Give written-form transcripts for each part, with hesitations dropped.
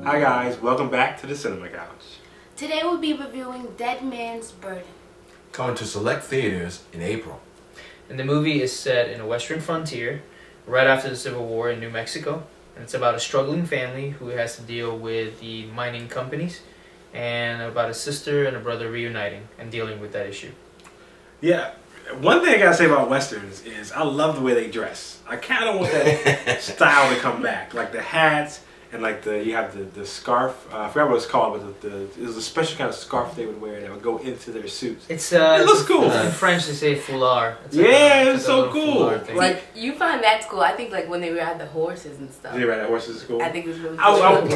Hi guys, welcome back to the Cinema Couch. Today we'll be reviewing Dead Man's Burden. Coming to select theaters in April. And the movie is set in a western frontier, right after the Civil War in New Mexico. And it's about a struggling family who has to deal with the mining companies, and about a sister and a brother reuniting and dealing with that issue. Yeah, one thing I gotta say about westerns is I love the way they dress. I kind of want that style to come back, like the hats and like you have the scarf. I forgot what it's called, but it was a special kind of scarf they would wear that would go into their suits. It looks cool. In French they say foulard. It's It's a so little cool. foulard thing. Like, You find that cool. I think like when they ride the horses and stuff. they ride horses is cool. I think it was really cool. We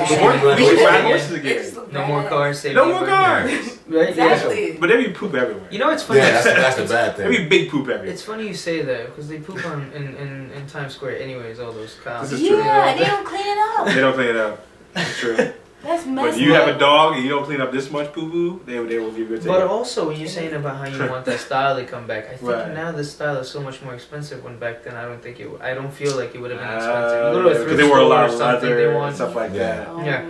should ride horses They again. just look No more badass. cars. Save No me more from- cars. Right? Exactly. But there be poop everywhere. You know it's funny. Yeah, that's the bad There be thing. big poop everywhere. It's funny you say that because they poop on in Times Square anyways. All those cows. This is true. Yeah, they don't clean it up. They don't clean it up. It's true. That's messed But you have a up. dog and you don't clean up this much poo poo, they will give you a ticket. But also, when you're saying about how you want that style to come back, I think Right. now this style is so much more expensive. When back then, I don't feel like it would have been expensive. You go to a Because thrift they wore a store lot or of something, leather they and want. stuff like Yeah. that. Oh. Yeah.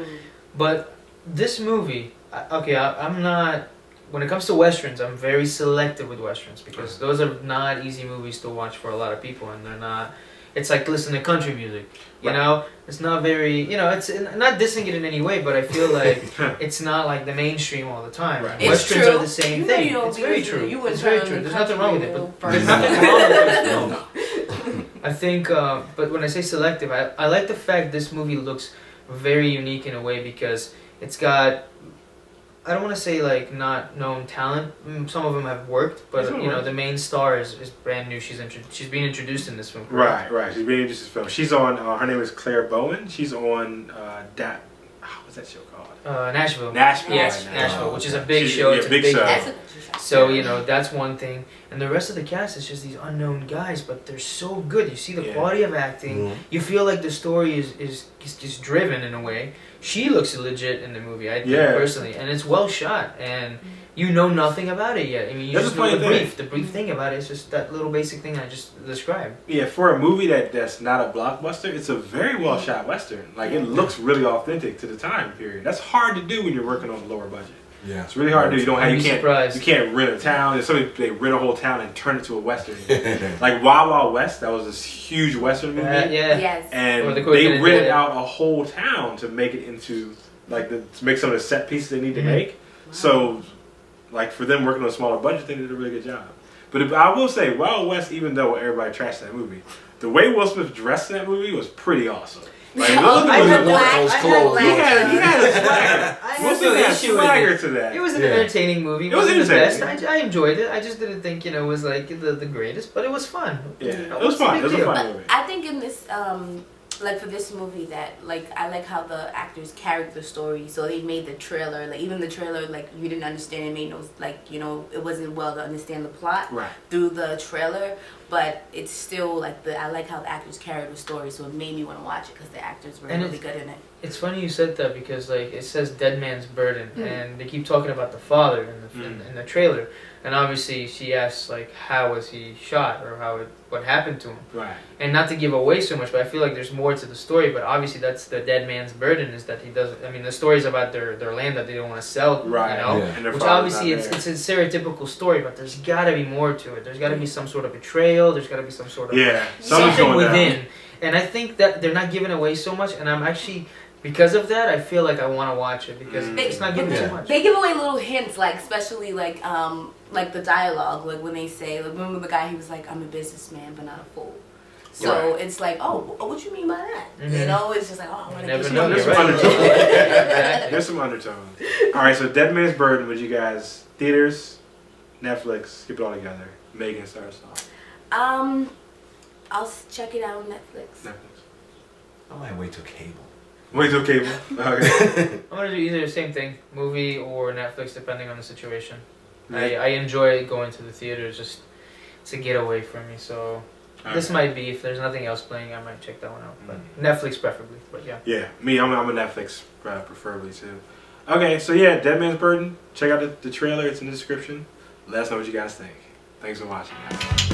But this movie, I'm not. When it comes to westerns, I'm very selective with westerns because those are not easy movies to watch for a lot of people, and they're not. It's like listening to country music, you Right. know. It's not very, it's not dissing it in any way, but I feel like it's not like the mainstream all the time. Right. It's Westerns true. are the same You know thing. you don't It's be very listening. true. You wouldn't It's very turn true. on the There's nothing wrong with it, country but there's radio nothing wrong with it. No. I think, but when I say selective, I like the fact this movie looks very unique in a way because it's got, I don't want to say like not known talent. Some of them have worked, but Some worked. the main star is brand new. She's being introduced in this film. Right. She's being introduced to film. She's on, her name is Claire Bowen. She's on, what's that show called? Nashville. Nashville. Yes, right now. Nashville, which is a big show. Yeah, It's a big big show. That's a good show. So, that's one thing. And the rest of the cast is just these unknown guys, but they're so good. You see the Yeah. quality of acting. Mhm. You feel like the story is just driven in a way. She looks legit in the movie, I think, Yeah. personally. And it's well shot. And you know nothing about it yet. I mean, you That's just the know funny the thing. brief. The brief thing about it is just that little basic thing I just described. Yeah, for a movie that's not a blockbuster, it's a very well shot western. Like, it looks really authentic to the time period. That's hard to do when you're working on a lower budget. Yeah. It's really hard to do. You don't have, I'd you be can't, surprised. you can't rent a town. There's somebody they rent a whole town and turn it to a western. Like Wild Wild West, that was this huge western movie. Yeah. Yes. And Or the they Quick rented and out a whole town to make it into to make some of the set pieces they need to Mhm. make. So, like for them working on a smaller budget, they did a really good job. But I will say, Wild West, even though everybody trashed that movie, the way Will Smith dressed in that movie was pretty awesome. Like, Oh, look I at had him. black- those I had clothes. black He had a clothes. swagger. I Will had Smith no had issue with swagger it. to that. It was an Yeah. entertaining movie. It was Wasn't the best. entertaining. I enjoyed it. I just didn't think it was like the greatest, but it was fun. Yeah, You know, it was what's the fun. big It was a deal? fun But movie. I think in this, like for this movie, that like I like how the actors carried the story. So they made the trailer, like even the trailer, like you didn't understand. It made no, like it wasn't well to understand the plot Right. through the trailer. But it's still like I like how the actors carried the story. So it made me want to watch it because the actors were And really good in it. It's funny you said that because like it says Dead Man's Burden, and they keep talking about the father in the trailer, and obviously she asks like how was he shot or what happened to him, Right. and not to give away so much, but I feel like there's more to the story. But obviously that's the Dead Man's Burden is that he doesn't. I mean the story's about their land that they don't want to sell, Right. You know, Yeah. And their which father's obviously not it's there. a stereotypical story, but there's got to be more to it. There's got to be some sort of betrayal. There's got to be some sort of Yeah. Something's something going within. down. And I think that they're not giving away so much, and I'm actually, because of that, I feel like I want to watch it because Mm. it's not giving Yeah. too much. They give away little hints, like especially like the dialogue, like when they say, like, remember the guy, he was like, "I'm a businessman, but not a fool." So Right. it's like, oh, what you mean by that? You Mhm. know, it's just like, oh, I want to Never get know. you. There's You're some right. undertones. Exactly. There's some undertones. All right, so Dead Man's Burden. Would you guys theaters, Netflix, skip it all together? Megan starts off. I'll check it out on Netflix. Netflix. I might wait till cable. Wait till cable. Okay. I'm gonna do either the same thing, movie or Netflix, depending on the situation. I enjoy going to the theater just to get away from me. So this might be, if there's nothing else playing, I might check that one out. But Netflix preferably. But yeah. Yeah, me, I'm a Netflix preferably too. Okay, so yeah, Dead Man's Burden. Check out the trailer. It's in the description. Let us know what you guys think. Thanks for watching, guys.